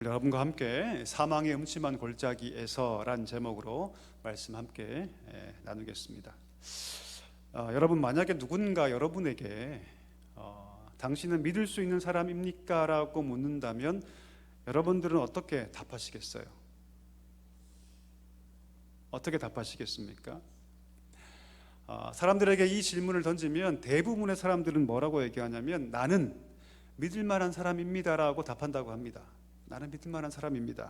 여러분과 함께 사망의 음침한 골짜기에서란 제목으로 말씀 함께 나누겠습니다. 여러분, 만약에 누군가 여러분에게 당신은 믿을 수 있는 사람입니까? 라고 묻는다면 여러분들은 어떻게 답하시겠어요? 어떻게 답하시겠습니까? 사람들에게 이 질문을 던지면 대부분의 사람들은 뭐라고 얘기하냐면 나는 믿을 만한 사람입니다 라고 답한다고 합니다. 나는 믿을 만한 사람입니다.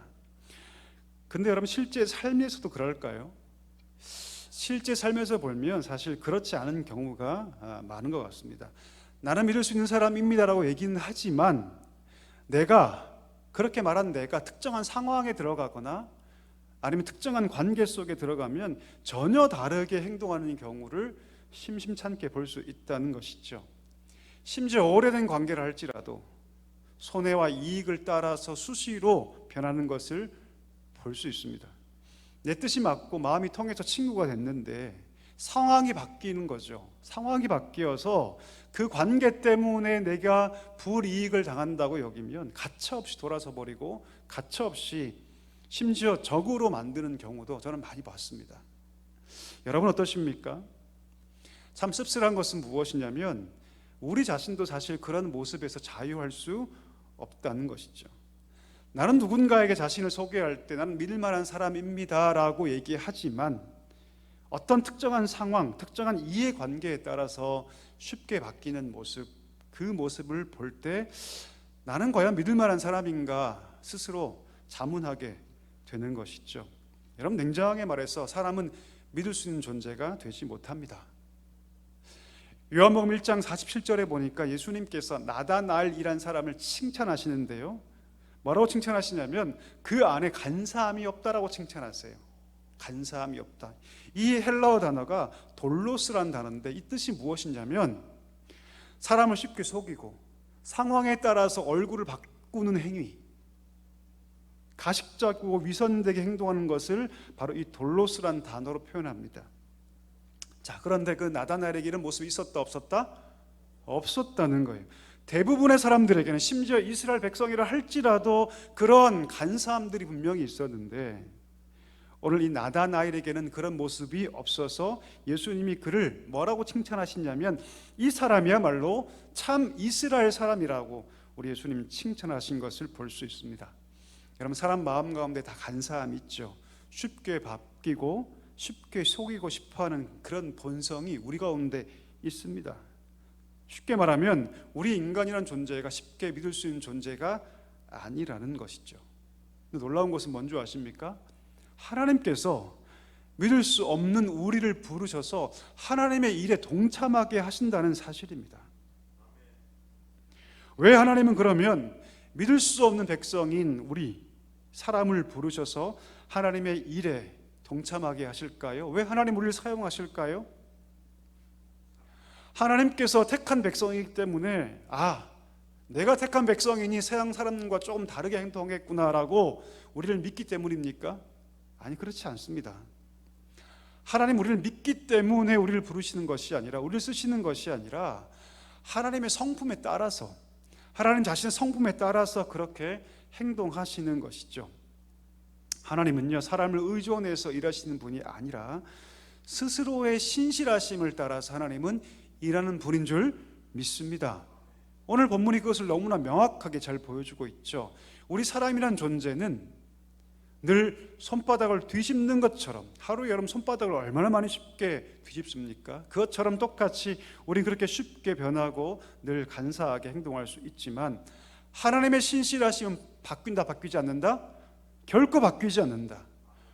근데 여러분, 실제 삶에서도 그럴까요? 실제 삶에서 보면 사실 그렇지 않은 경우가 많은 것 같습니다. 나는 믿을 수 있는 사람입니다라고 얘기는 하지만 내가 그렇게 말한 내가 특정한 상황에 들어가거나 아니면 특정한 관계 속에 들어가면 전혀 다르게 행동하는 경우를 심심찮게 볼 수 있다는 것이죠. 심지어 오래된 관계를 할지라도 손해와 이익을 따라서 수시로 변하는 것을 볼 수 있습니다. 내 뜻이 맞고 마음이 통해서 친구가 됐는데 상황이 바뀌는 거죠. 상황이 바뀌어서 그 관계 때문에 내가 불이익을 당한다고 여기면 가차없이 돌아서 버리고 가차없이 심지어 적으로 만드는 경우도 저는 많이 봤습니다. 여러분 어떠십니까? 참 씁쓸한 것은 무엇이냐면 우리 자신도 사실 그런 모습에서 자유할 수 없다는 것이죠. 나는 누군가에게 자신을 소개할 때 나는 믿을 만한 사람입니다 라고 얘기하지만 어떤 특정한 상황, 특정한 이해관계에 따라서 쉽게 바뀌는 모습, 그 모습을 볼 때 나는 과연 믿을 만한 사람인가 스스로 자문하게 되는 것이죠. 여러분, 냉정하게 말해서 사람은 믿을 수 있는 존재가 되지 못합니다. 요한복음 1장 47절에 보니까 예수님께서 나다나엘이란 사람을 칭찬하시는데요, 뭐라고 칭찬하시냐면 그 안에 간사함이 없다라고 칭찬하세요. 간사함이 없다. 이 헬라어 단어가 돌로스란 단어인데 이 뜻이 무엇이냐면 사람을 쉽게 속이고 상황에 따라서 얼굴을 바꾸는 행위, 가식적이고 위선되게 행동하는 것을 바로 이 돌로스란 단어로 표현합니다. 자, 그런데 그 나다나엘에게 이런 모습이 있었다 없었다? 없었다는 거예요. 대부분의 사람들에게는 심지어 이스라엘 백성이라 할지라도 그런 간사함들이 분명히 있었는데 오늘 이 나다나엘에게는 그런 모습이 없어서 예수님이 그를 뭐라고 칭찬하시냐면 이 사람이야말로 참 이스라엘 사람이라고 우리 예수님이 칭찬하신 것을 볼 수 있습니다. 여러분, 사람 마음 가운데 다 간사함이 있죠. 쉽게 바뀌고 쉽게 속이고 싶어하는 그런 본성이 우리 가운데 있습니다. 쉽게 말하면 우리 인간이라는 존재가 쉽게 믿을 수 있는 존재가 아니라는 것이죠. 근데 놀라운 것은 뭔지 아십니까? 하나님께서 믿을 수 없는 우리를 부르셔서 하나님의 일에 동참하게 하신다는 사실입니다. 왜 하나님은 그러면 믿을 수 없는 백성인 우리 사람을 부르셔서 하나님의 일에 동참하게 하실까요? 왜 하나님 우리를 사용하실까요? 하나님께서 택한 백성이기 때문에 내가 택한 백성이니 세상 사람과 조금 다르게 행동했구나라고 우리를 믿기 때문입니까? 아니, 그렇지 않습니다. 하나님 우리를 믿기 때문에 우리를 부르시는 것이 아니라, 우리를 쓰시는 것이 아니라 하나님의 성품에 따라서, 하나님 자신의 성품에 따라서 그렇게 행동하시는 것이죠. 하나님은요, 사람을 의존해서 일하시는 분이 아니라 스스로의 신실하심을 따라서 하나님은 일하는 분인 줄 믿습니다. 오늘 본문이 그것을 너무나 명확하게 잘 보여주고 있죠. 우리 사람이란 존재는 늘 손바닥을 뒤집는 것처럼, 하루에 여러분 손바닥을 얼마나 많이 쉽게 뒤집습니까? 그것처럼 똑같이 우린 그렇게 쉽게 변하고 늘 간사하게 행동할 수 있지만 하나님의 신실하심은 바뀐다, 바뀌지 않는다? 결코 바뀌지 않는다.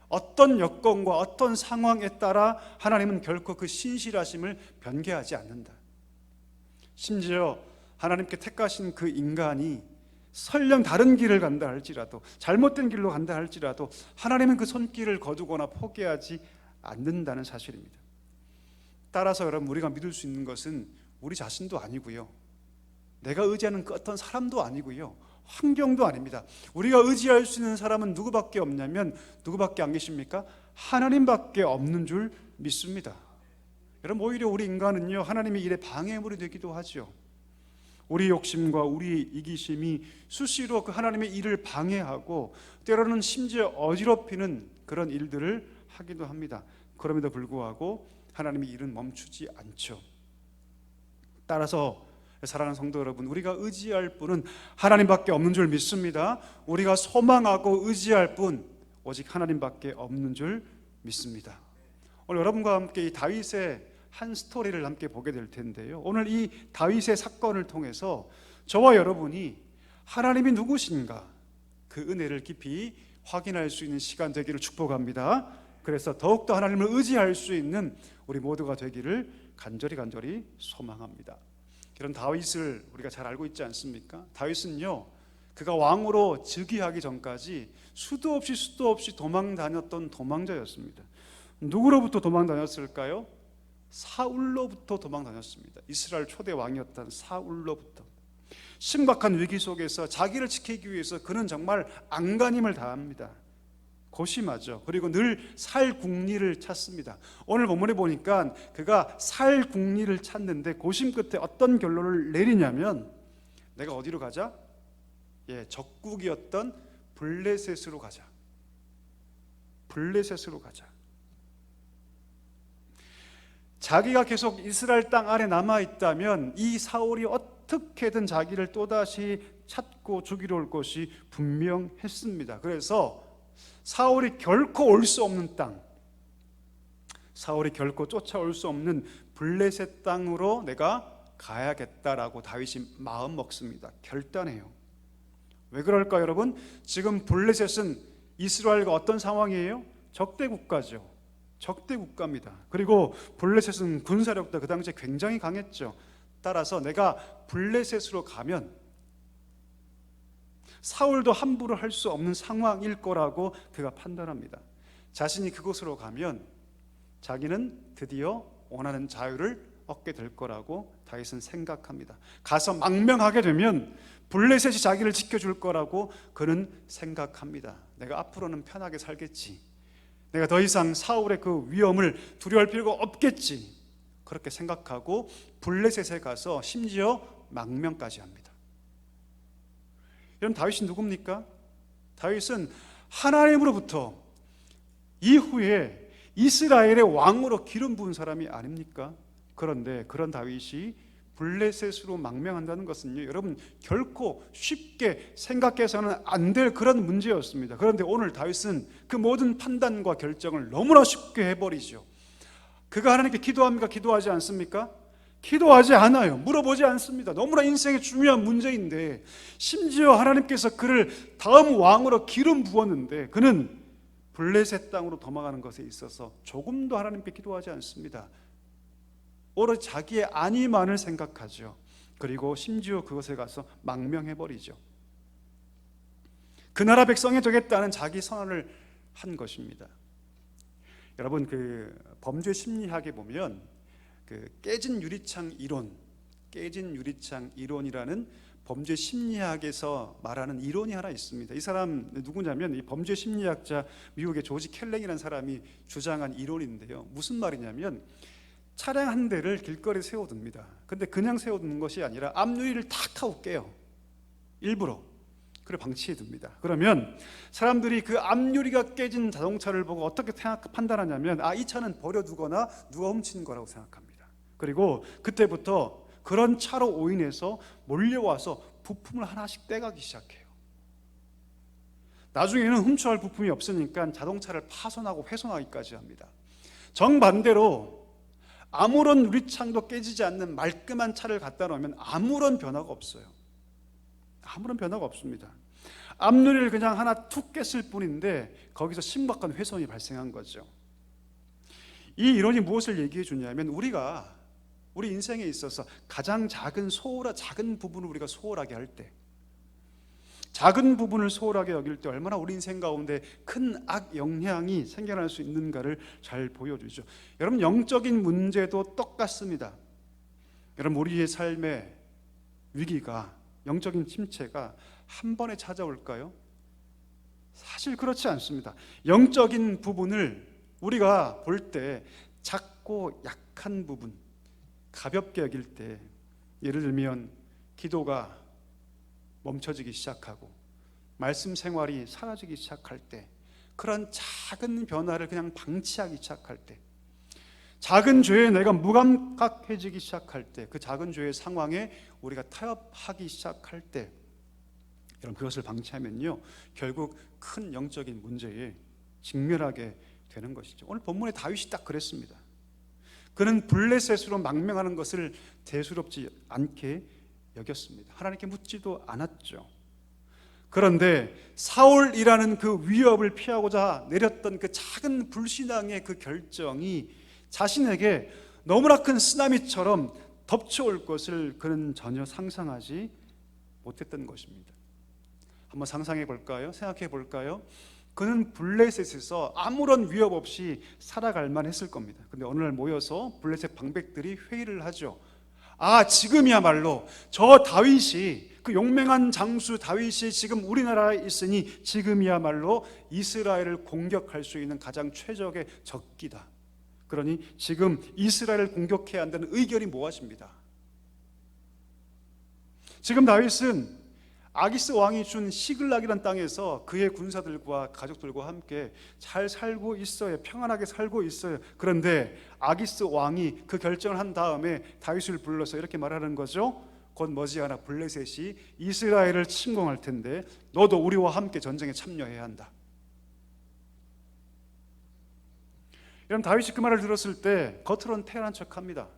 어떤 여건과 어떤 상황에 따라 하나님은 결코 그 신실하심을 변개하지 않는다. 심지어 하나님께 택하신 그 인간이 설령 다른 길을 간다 할지라도, 잘못된 길로 간다 할지라도 하나님은 그 손길을 거두거나 포기하지 않는다는 사실입니다. 따라서 여러분, 우리가 믿을 수 있는 것은 우리 자신도 아니고요, 내가 의지하는 그 어떤 사람도 아니고요, 환경도 아닙니다. 우리가 의지할 수 있는 사람은 누구밖에 없냐면, 누구밖에 안 계십니까? 하나님밖에 없는 줄 믿습니다. 여러분, 오히려 우리 인간은요, 하나님의 일에 방해물이 되기도 하죠. 우리 욕심과 우리 이기심이 수시로 그 하나님의 일을 방해하고 때로는 심지어 어지럽히는 그런 일들을 하기도 합니다. 그럼에도 불구하고 하나님의 일은 멈추지 않죠. 따라서 사랑하는 성도 여러분, 우리가 의지할 분은 하나님밖에 없는 줄 믿습니다. 우리가 소망하고 의지할 분 오직 하나님밖에 없는 줄 믿습니다. 오늘 여러분과 함께 이 다윗의 한 스토리를 함께 보게 될 텐데요, 오늘 이 다윗의 사건을 통해서 저와 여러분이 하나님이 누구신가 그 은혜를 깊이 확인할 수 있는 시간 되기를 축복합니다. 그래서 더욱더 하나님을 의지할 수 있는 우리 모두가 되기를 간절히 소망합니다. 이런 다윗을 우리가 잘 알고 있지 않습니까? 다윗은요, 그가 왕으로 즉위하기 전까지 수도 없이 도망 다녔던 도망자였습니다. 누구로부터 도망 다녔을까요? 사울로부터 도망 다녔습니다. 이스라엘 초대 왕이었던 사울로부터. 심각한 위기 속에서 자기를 지키기 위해서 그는 정말 안간힘을 다합니다. 고심하죠. 그리고 늘 살 국리를 찾습니다. 오늘 본문에 보니까 그가 살 국리를 찾는데 고심 끝에 어떤 결론을 내리냐면, 내가 어디로 가자? 적국이었던 블레셋으로 가자. 블레셋으로 가자. 자기가 계속 이스라엘 땅 아래 남아있다면 이 사울이 어떻게든 자기를 또다시 찾고 죽이러 올 것이 분명했습니다. 그래서 사울이 결코 올 수 없는 땅, 사울이 결코 쫓아올 수 없는 블레셋 땅으로 내가 가야겠다라고 다윗이 마음 먹습니다. 결단해요. 왜 그럴까요, 여러분? 지금 블레셋은 이스라엘과 어떤 상황이에요? 적대 국가죠. 적대 국가입니다. 그리고 블레셋은 군사력도 그 당시에 굉장히 강했죠. 따라서 내가 블레셋으로 가면 사울도 함부로 할 수 없는 상황일 거라고 그가 판단합니다. 자신이 그곳으로 가면 자기는 드디어 원하는 자유를 얻게 될 거라고 다윗은 생각합니다. 가서 망명하게 되면 블레셋이 자기를 지켜줄 거라고 그는 생각합니다. 내가 앞으로는 편하게 살겠지. 내가 더 이상 사울의 그 위험을 두려워할 필요가 없겠지. 그렇게 생각하고 블레셋에 가서 심지어 망명까지 합니다. 여러분, 다윗이 누굽니까? 다윗은 하나님으로부터 이후에 이스라엘의 왕으로 기름 부은 사람이 아닙니까? 그런데 그런 다윗이 블레셋으로 망명한다는 것은요, 여러분, 결코 쉽게 생각해서는 안 될 그런 문제였습니다. 그런데 오늘 다윗은 그 모든 판단과 결정을 너무나 쉽게 해버리죠. 그가 하나님께 기도합니까? 기도하지 않습니까? 기도하지 않아요. 물어보지 않습니다. 너무나 인생의 중요한 문제인데, 심지어 하나님께서 그를 다음 왕으로 기름 부었는데 그는 블레셋 땅으로 도망가는 것에 있어서 조금도 하나님께 기도하지 않습니다. 오로지 자기의 안위만을 생각하죠. 그리고 심지어 그것에 가서 망명해버리죠. 그 나라 백성이 되겠다는 자기 선언을 한 것입니다. 여러분, 그 범죄 심리학에 보면 그 깨진 유리창 이론이라는 범죄 심리학에서 말하는 이론이 하나 있습니다. 이 사람 누구냐면 이 범죄 심리학자 미국의 조지 켈랭이라는 사람이 주장한 이론인데요, 무슨 말이냐면 차량 한 대를 길거리에 세워둡니다. 근데 그냥 세워두는 것이 아니라 앞유리를 탁 하고 깨요. 일부러. 그걸 방치해둡니다. 그러면 사람들이 그 앞유리가 깨진 자동차를 보고 어떻게 판단하냐면, 이 차는 버려두거나 누가 훔친 거라고 생각합니다. 그리고 그때부터 그런 차로 오인해서 몰려와서 부품을 하나씩 떼가기 시작해요. 나중에는 훔쳐갈 부품이 없으니까 자동차를 파손하고 훼손하기까지 합니다. 정반대로 아무런 유리창도 깨지지 않는 말끔한 차를 갖다 놓으면 아무런 변화가 없어요. 아무런 변화가 없습니다. 앞유리를 그냥 하나 툭 깼을 뿐인데 거기서 심각한 훼손이 발생한 거죠. 이 이론이 무엇을 얘기해 주냐면, 우리 인생에 있어서 가장 작은 부분을 우리가 소홀하게 할 때, 작은 부분을 소홀하게 여길 때 얼마나 우리 인생 가운데 큰 악 영향이 생겨날 수 있는가를 잘 보여주죠. 여러분, 영적인 문제도 똑같습니다. 여러분, 우리의 삶의 위기가, 영적인 침체가 한 번에 찾아올까요? 사실 그렇지 않습니다. 영적인 부분을 우리가 볼 때 작고 약한 부분, 가볍게 여길 때, 예를 들면 기도가 멈춰지기 시작하고 말씀 생활이 사라지기 시작할 때, 그런 작은 변화를 그냥 방치하기 시작할 때, 작은 죄에 내가 무감각해지기 시작할 때, 그 작은 죄의 상황에 우리가 타협하기 시작할 때, 여러분 그것을 방치하면요 결국 큰 영적인 문제에 직면하게 되는 것이죠. 오늘 본문에 다윗이 딱 그랬습니다. 그는 블레셋으로 망명하는 것을 대수롭지 않게 여겼습니다. 하나님께 묻지도 않았죠. 그런데 사울이라는 그 위협을 피하고자 내렸던 그 작은 불신앙의 그 결정이 자신에게 너무나 큰 쓰나미처럼 덮쳐올 것을 그는 전혀 상상하지 못했던 것입니다. 한번 상상해 볼까요? 생각해 볼까요? 그는 블레셋에서 아무런 위협 없이 살아갈 만했을 겁니다. 근데 어느 날 모여서 블레셋 방백들이 회의를 하죠. 지금이야말로 저 다윗이, 그 용맹한 장수 다윗이 지금 우리나라에 있으니 지금이야말로 이스라엘을 공격할 수 있는 가장 최적의 적기다. 그러니 지금 이스라엘을 공격해야 한다는 의견이 모아집니다. 지금 다윗은 아기스 왕이 준 시글락이라는 땅에서 그의 군사들과 가족들과 함께 잘 살고 있어요. 평안하게 살고 있어요. 그런데 아기스 왕이 그 결정을 한 다음에 다윗을 불러서 이렇게 말하는 거죠. 곧 머지않아 블레셋이 이스라엘을 침공할 텐데 너도 우리와 함께 전쟁에 참여해야 한다. 여러분, 다윗이 그 말을 들었을 때 겉으로는 태연한 척합니다.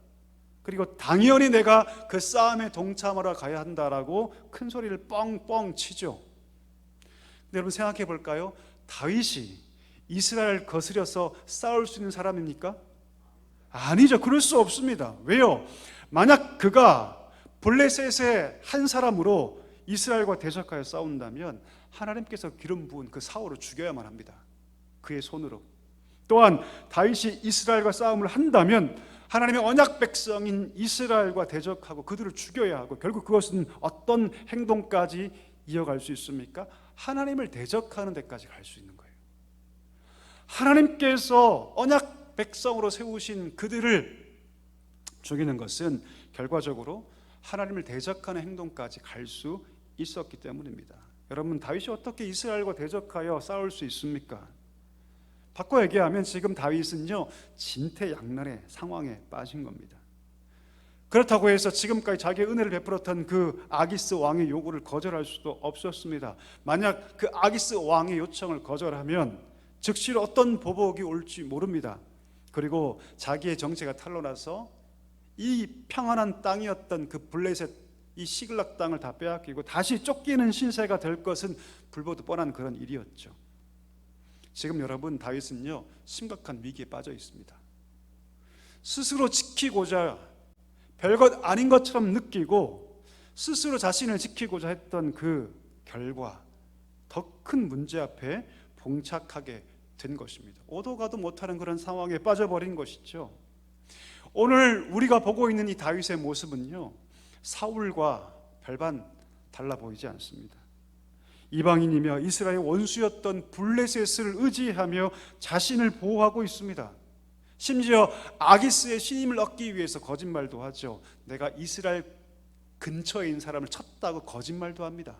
그리고 당연히 내가 그 싸움에 동참하러 가야 한다라고 큰 소리를 뻥뻥 치죠. 근데 여러분 생각해 볼까요? 다윗이 이스라엘 거스려서 싸울 수 있는 사람입니까? 아니죠. 그럴 수 없습니다. 왜요? 만약 그가 블레셋의 한 사람으로 이스라엘과 대적하여 싸운다면 하나님께서 기름 부은 그 사울을 죽여야만 합니다. 그의 손으로. 또한 다윗이 이스라엘과 싸움을 한다면 하나님의 언약 백성인 이스라엘과 대적하고 그들을 죽여야 하고, 결국 그것은 어떤 행동까지 이어갈 수 있습니까? 하나님을 대적하는 데까지 갈 수 있는 거예요. 하나님께서 언약 백성으로 세우신 그들을 죽이는 것은 결과적으로 하나님을 대적하는 행동까지 갈 수 있었기 때문입니다. 여러분, 다윗이 어떻게 이스라엘과 대적하여 싸울 수 있습니까? 바꿔 얘기하면 지금 다윗은요 진퇴양난의 상황에 빠진 겁니다. 그렇다고 해서 지금까지 자기의 은혜를 베풀었던 그 아기스 왕의 요구를 거절할 수도 없었습니다. 만약 그 아기스 왕의 요청을 거절하면 즉시로 어떤 보복이 올지 모릅니다. 그리고 자기의 정체가 탄로나서 이 평안한 땅이었던 그 블레셋, 이 시글락 땅을 다 빼앗기고 다시 쫓기는 신세가 될 것은 불보듯 뻔한 그런 일이었죠. 지금 여러분, 다윗은요 심각한 위기에 빠져 있습니다. 스스로 지키고자 별것 아닌 것처럼 느끼고 스스로 자신을 지키고자 했던 그 결과 더 큰 문제 앞에 봉착하게 된 것입니다. 오도 가도 못하는 그런 상황에 빠져버린 것이죠. 오늘 우리가 보고 있는 이 다윗의 모습은요 사울과 별반 달라 보이지 않습니다. 이방인이며 이스라엘 원수였던 블레셋을 의지하며 자신을 보호하고 있습니다. 심지어 아기스의 신임을 얻기 위해서 거짓말도 하죠. 내가 이스라엘 근처에 있는 사람을 쳤다고 거짓말도 합니다.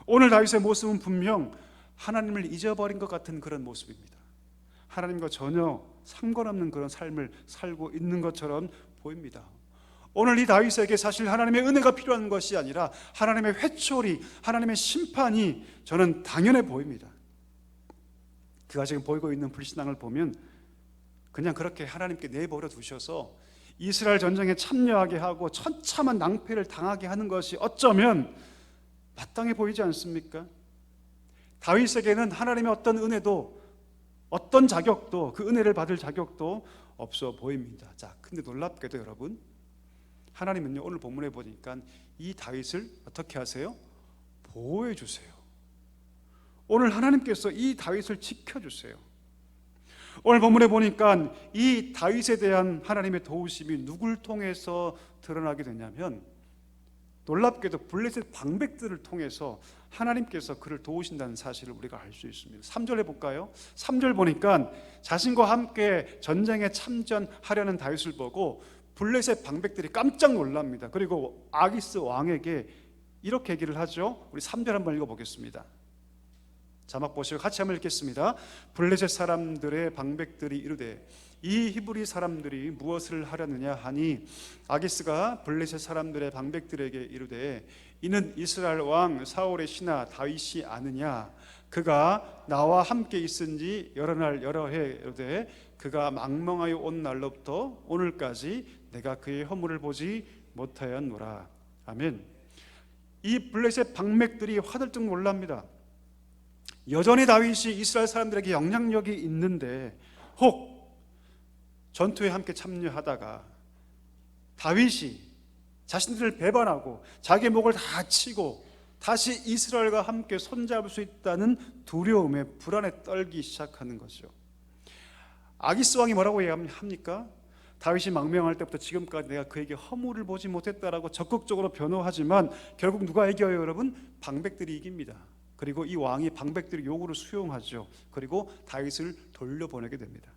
오늘 다윗의 모습은 분명 하나님을 잊어버린 것 같은 그런 모습입니다. 하나님과 전혀 상관없는 그런 삶을 살고 있는 것처럼 보입니다. 오늘 이 다윗에게 사실 하나님의 은혜가 필요한 것이 아니라 하나님의 회초리, 하나님의 심판이 저는 당연해 보입니다. 그가 지금 보이고 있는 불신앙을 보면 그냥 그렇게 하나님께 내버려 두셔서 이스라엘 전쟁에 참여하게 하고 처참한 낭패를 당하게 하는 것이 어쩌면 마땅해 보이지 않습니까? 다윗에게는 하나님의 어떤 은혜도, 어떤 자격도, 그 은혜를 받을 자격도 없어 보입니다. 자, 근데 놀랍게도 여러분, 하나님은요 오늘 본문에 보니까 이 다윗을 어떻게 하세요? 보호해 주세요. 오늘 하나님께서 이 다윗을 지켜주세요. 오늘 본문에 보니까 이 다윗에 대한 하나님의 도우심이 누굴 통해서 드러나게 되냐면, 놀랍게도 블레셋 방백들을 통해서 하나님께서 그를 도우신다는 사실을 우리가 알 수 있습니다. 3절에 볼까요? 3절 보니까 자신과 함께 전쟁에 참전하려는 다윗을 보고 블레셋 방백들이 깜짝 놀랍니다. 그리고 아기스 왕에게 이렇게 얘기를 하죠. 우리 3절 한번 읽어보겠습니다. 자막 보시고 같이 한번 읽겠습니다. 블레셋 사람들의 방백들이 이르되 이 히브리 사람들이 무엇을 하려느냐 하니 아기스가 블레셋 사람들의 방백들에게 이르되 이는 이스라엘 왕 사울의 신하 다윗이 아느냐 그가 나와 함께 있은지 여러 날 여러 해 이르되 그가 망명하여 온 날로부터 오늘까지 내가 그의 허물을 보지 못하였노라. 아멘. 이 블레셋 방백들이 화들짝 놀랍니다. 여전히 다윗이 이스라엘 사람들에게 영향력이 있는데 혹 전투에 함께 참여하다가 다윗이 자신들을 배반하고 자기의 목을 다 치고 다시 이스라엘과 함께 손잡을 수 있다는 두려움에 불안에 떨기 시작하는 거죠. 아기스 왕이 뭐라고 얘기합니까? 다윗이 망명할 때부터 지금까지 내가 그에게 허물을 보지 못했다라고 적극적으로 변호하지만 결국 누가 이겨요, 여러분? 방백들이 이깁니다. 그리고 이 왕이 방백들의 요구를 수용하죠. 그리고 다윗을 돌려보내게 됩니다.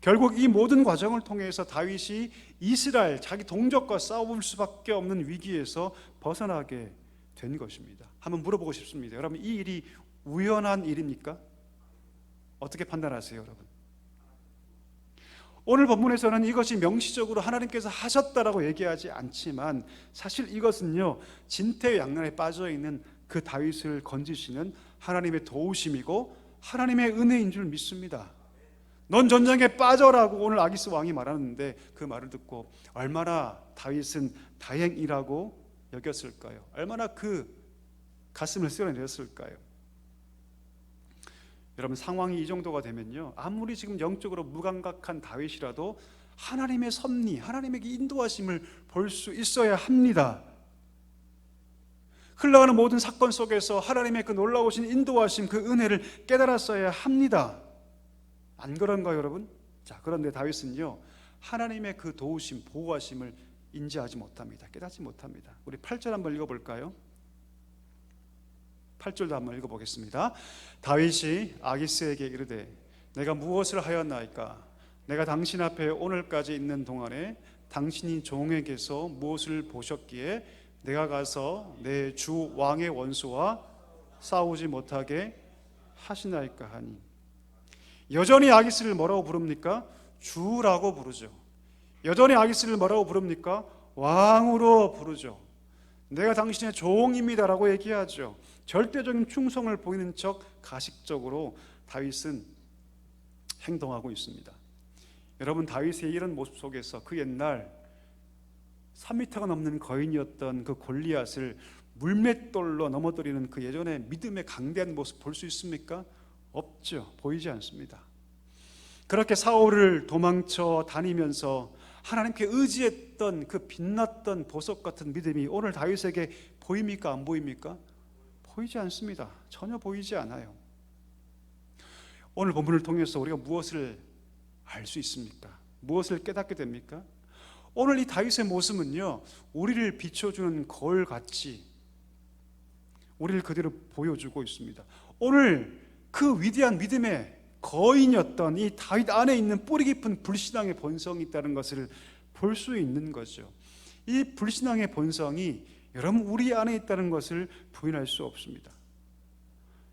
결국 이 모든 과정을 통해서 다윗이 이스라엘 자기 동족과 싸울 수밖에 없는 위기에서 벗어나게 된 것입니다. 한번 물어보고 싶습니다. 여러분, 이 일이 우연한 일입니까? 어떻게 판단하세요, 여러분? 오늘 본문에서는 이것이 명시적으로 하나님께서 하셨다라고 얘기하지 않지만 사실 이것은요 진퇴양난에 빠져있는 그 다윗을 건지시는 하나님의 도우심이고 하나님의 은혜인 줄 믿습니다. 넌 전쟁에 빠져라고 오늘 아기스 왕이 말하는데 그 말을 듣고 얼마나 다윗은 다행이라고 여겼을까요? 얼마나 그 가슴을 쓸어내렸을까요? 여러분, 상황이 이 정도가 되면요 아무리 지금 영적으로 무감각한 다윗이라도 하나님의 섭리, 하나님의 인도하심을 볼 수 있어야 합니다. 흘러가는 모든 사건 속에서 하나님의 그 놀라우신 인도하심, 그 은혜를 깨달았어야 합니다. 안 그런가요, 여러분? 자, 그런데 다윗은요 하나님의 그 도우심, 보호하심을 인지하지 못합니다. 깨닫지 못합니다. 우리 8절 한번 읽어볼까요? 8절도 한번 읽어보겠습니다. 다윗이 아기스에게 이르되 내가 무엇을 하였나이까? 내가 당신 앞에 오늘까지 있는 동안에 당신이 종에게서 무엇을 보셨기에 내가 가서 내 주 왕의 원수와 싸우지 못하게 하시나이까 하니. 여전히 아기스를 뭐라고 부릅니까? 주라고 부르죠. 여전히 아기스를 뭐라고 부릅니까? 왕으로 부르죠. 내가 당신의 종입니다라고 얘기하죠. 절대적인 충성을 보이는 척 가식적으로 다윗은 행동하고 있습니다. 여러분, 다윗의 이런 모습 속에서 그 옛날 3m가 넘는 거인이었던 그 골리앗을 물맷돌로 넘어뜨리는 그 예전의 믿음의 강대한 모습 볼 수 있습니까? 없죠. 보이지 않습니다. 그렇게 사울을 도망쳐 다니면서 하나님께 의지했던 그 빛났던 보석 같은 믿음이 오늘 다윗에게 보입니까? 안 보입니까? 보이지 않습니다. 전혀 보이지 않아요. 오늘 본문을 통해서 우리가 무엇을 알 수 있습니까? 무엇을 깨닫게 됩니까? 오늘 이 다윗의 모습은요 우리를 비춰주는 거울같이 우리를 그대로 보여주고 있습니다. 오늘 그 위대한 믿음의 거인이었던 이 다윗 안에 있는 뿌리 깊은 불신앙의 본성이 있다는 것을 볼 수 있는 거죠. 이 불신앙의 본성이 여러분 우리 안에 있다는 것을 부인할 수 없습니다.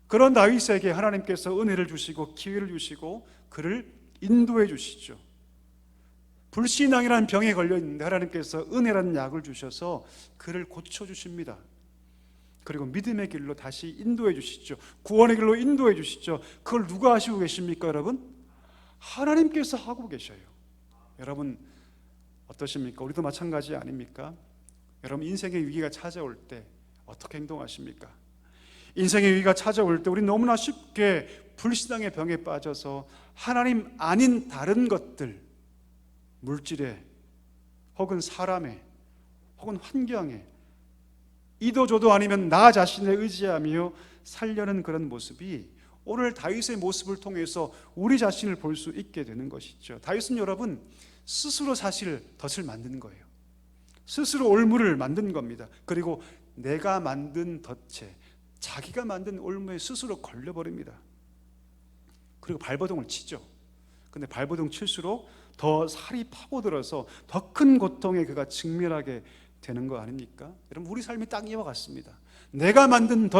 그런 다윗에게 하나님께서 은혜를 주시고 기회를 주시고 그를 인도해 주시죠. 불신앙이라는 병에 걸려 있는데 하나님께서 은혜라는 약을 주셔서 그를 고쳐 주십니다. 그리고 믿음의 길로 다시 인도해 주시죠. 구원의 길로 인도해 주시죠. 그걸 누가 하시고 계십니까, 여러분? 하나님께서 하고 계셔요. 여러분 어떠십니까? 우리도 마찬가지 아닙니까? 여러분 인생의 위기가 찾아올 때 어떻게 행동하십니까? 인생의 위기가 찾아올 때 우리 너무나 쉽게 불신앙의 병에 빠져서 하나님 아닌 다른 것들, 물질에 혹은 사람에 혹은 환경에 이도저도 아니면 나 자신을 의지하며 살려는 그런 모습이 오늘 다윗의 모습을 통해서 우리 자신을 볼 수 있게 되는 것이죠. 다윗은 여러분 스스로 사실 덫을 만든 거예요. 스스로 올무를 만든 겁니다. 그리고 내가 만든 덫에 자기가 만든 올무에 스스로 걸려버립니다. 그리고 발버둥을 치죠. 근데 발버둥 칠수록 더 살이 파고들어서 더 큰 고통에 그가 직면하게 되는 거 아닙니까? 여러분, 우리 삶이 딱 이와 같습니다. 내가 만든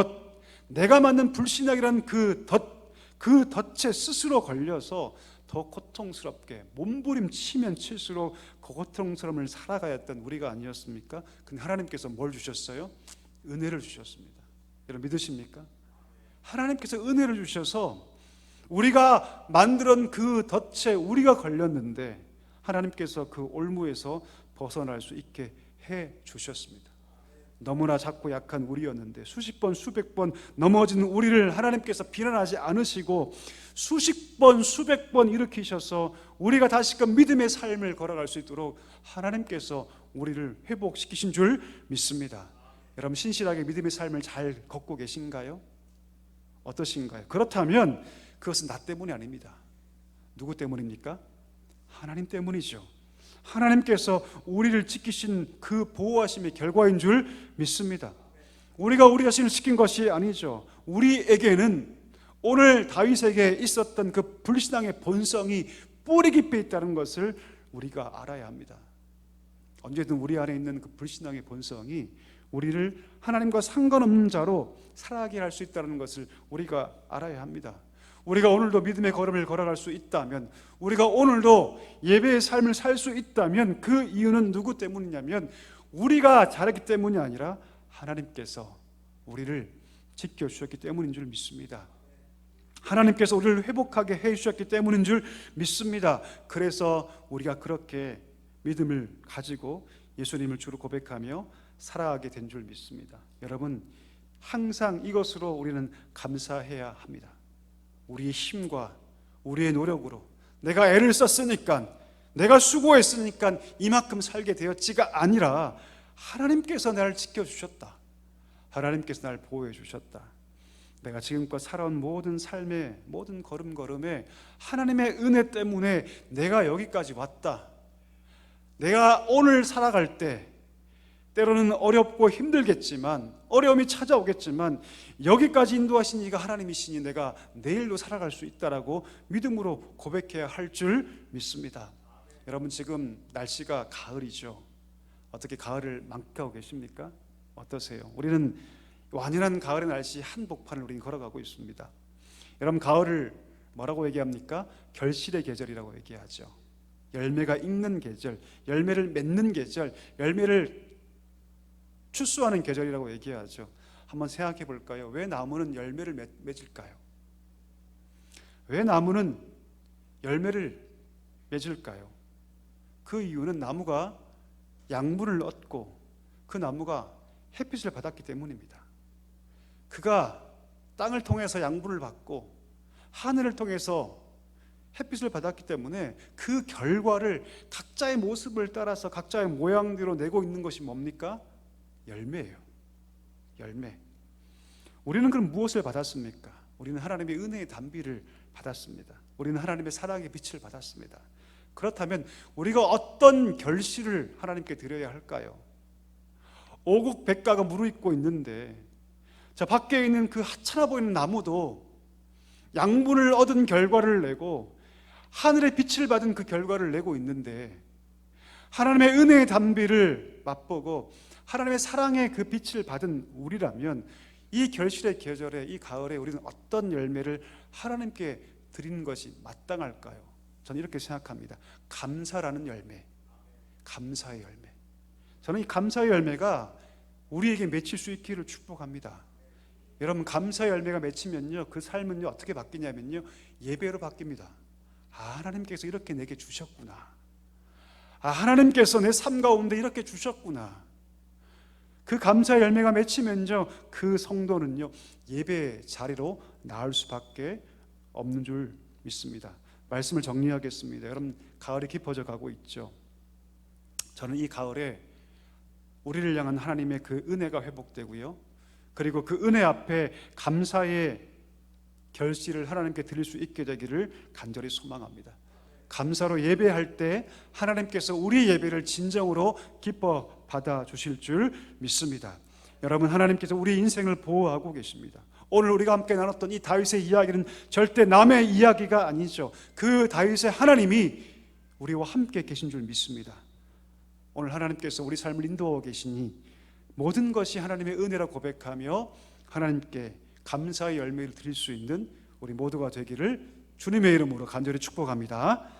불신앙이라는 그 덫에 스스로 걸려서 더 고통스럽게 몸부림치면 칠수록 그 고통스러움을 살아가야 했던 우리가 아니었습니까? 근데 하나님께서 뭘 주셨어요? 은혜를 주셨습니다. 여러분, 믿으십니까? 하나님께서 은혜를 주셔서 우리가 만든 그 덫에 우리가 걸렸는데 하나님께서 그 올무에서 벗어날 수 있게 해 주셨습니다. 너무나 작고 약한 우리였는데 수십 번 수백 번 넘어진 우리를 하나님께서 비난하지 않으시고 수십 번 수백 번 일으키셔서 우리가 다시금 믿음의 삶을 걸어갈 수 있도록 하나님께서 우리를 회복시키신 줄 믿습니다. 여러분, 신실하게 믿음의 삶을 잘 걷고 계신가요? 어떠신가요? 그렇다면 그것은 나 때문이 아닙니다. 누구 때문입니까? 하나님 때문이죠. 하나님께서 우리를 지키신 그 보호하심의 결과인 줄 믿습니다. 우리가 우리 자신을 지킨 것이 아니죠. 우리에게는 오늘 다윗에게 있었던 그 불신앙의 본성이 뿌리 깊이 있다는 것을 우리가 알아야 합니다. 언제든 우리 안에 있는 그 불신앙의 본성이 우리를 하나님과 상관없는 자로 살아가게 할 수 있다는 것을 우리가 알아야 합니다. 우리가 오늘도 믿음의 걸음을 걸어갈 수 있다면, 우리가 오늘도 예배의 삶을 살 수 있다면 그 이유는 누구 때문이냐면 우리가 잘했기 때문이 아니라 하나님께서 우리를 지켜주셨기 때문인 줄 믿습니다. 하나님께서 우리를 회복하게 해주셨기 때문인 줄 믿습니다. 그래서 우리가 그렇게 믿음을 가지고 예수님을 주로 고백하며 살아가게 된 줄 믿습니다. 여러분, 항상 이것으로 우리는 감사해야 합니다. 우리의 힘과 우리의 노력으로 내가 애를 썼으니까, 내가 수고했으니까 이만큼 살게 되었지가 아니라 하나님께서 나를 지켜주셨다. 하나님께서 나를 보호해 주셨다. 내가 지금껏 살아온 모든 삶의 모든 걸음걸음에 하나님의 은혜 때문에 내가 여기까지 왔다. 내가 오늘 살아갈 때 때로는 어렵고 힘들겠지만, 어려움이 찾아오겠지만 여기까지 인도하신 이가 하나님이시니 내가 내일도 살아갈 수 있다라고 믿음으로 고백해야 할 줄 믿습니다. 여러분, 지금 날씨가 가을이죠. 어떻게 가을을 만끽하고 계십니까? 어떠세요? 우리는 완연한 가을의 날씨 한복판을 우리는 걸어가고 있습니다. 여러분, 가을을 뭐라고 얘기합니까? 결실의 계절이라고 얘기하죠. 열매가 익는 계절, 열매를 맺는 계절, 열매를 추수하는 계절이라고 얘기하죠. 한번 생각해 볼까요? 왜 나무는 열매를 맺을까요? 왜 나무는 열매를 맺을까요? 그 이유는 나무가 양분을 얻고 그 나무가 햇빛을 받았기 때문입니다. 그가 땅을 통해서 양분을 받고 하늘을 통해서 햇빛을 받았기 때문에 그 결과를 각자의 모습을 따라서 각자의 모양대로 내고 있는 것이 뭡니까? 열매예요. 열매. 우리는 그럼 무엇을 받았습니까? 우리는 하나님의 은혜의 단비를 받았습니다. 우리는 하나님의 사랑의 빛을 받았습니다. 그렇다면 우리가 어떤 결실을 하나님께 드려야 할까요? 오곡백과가 무르익고 있는데, 자, 밖에 있는 그 하찮아 보이는 나무도 양분을 얻은 결과를 내고 하늘의 빛을 받은 그 결과를 내고 있는데, 하나님의 은혜의 단비를 맛보고 하나님의 사랑의 그 빛을 받은 우리라면 이 결실의 계절에, 이 가을에 우리는 어떤 열매를 하나님께 드리는 것이 마땅할까요? 저는 이렇게 생각합니다. 감사라는 열매, 감사의 열매. 저는 이 감사의 열매가 우리에게 맺힐 수 있기를 축복합니다. 여러분, 감사의 열매가 맺히면요, 그 삶은요 어떻게 바뀌냐면요, 예배로 바뀝니다. 아, 하나님께서 이렇게 내게 주셨구나. 아, 하나님께서 내 삶 가운데 이렇게 주셨구나. 그 감사의 열매가 맺히면요, 그 성도는요 예배 자리로 나올 수밖에 없는 줄 믿습니다. 말씀을 정리하겠습니다. 여러분, 가을이 깊어져 가고 있죠. 저는 이 가을에 우리를 향한 하나님의 그 은혜가 회복되고요, 그리고 그 은혜 앞에 감사의 결실을 하나님께 드릴 수 있게 되기를 간절히 소망합니다. 감사로 예배할 때 하나님께서 우리 예배를 진정으로 기뻐 받아 주실 줄 믿습니다. 여러분, 하나님께서 우리 인생을 보호하고 계십니다. 오늘 우리가 함께 나눴던 이 다윗의 이야기는 절대 남의 이야기가 아니죠. 그 다윗의 하나님이 우리와 함께 계신 줄 믿습니다. 오늘 하나님께서 우리 삶을 인도하고 계시니 모든 것이 하나님의 은혜라 고백하며 하나님께 감사의 열매를 드릴 수 있는 우리 모두가 되기를 주님의 이름으로 간절히 축복합니다.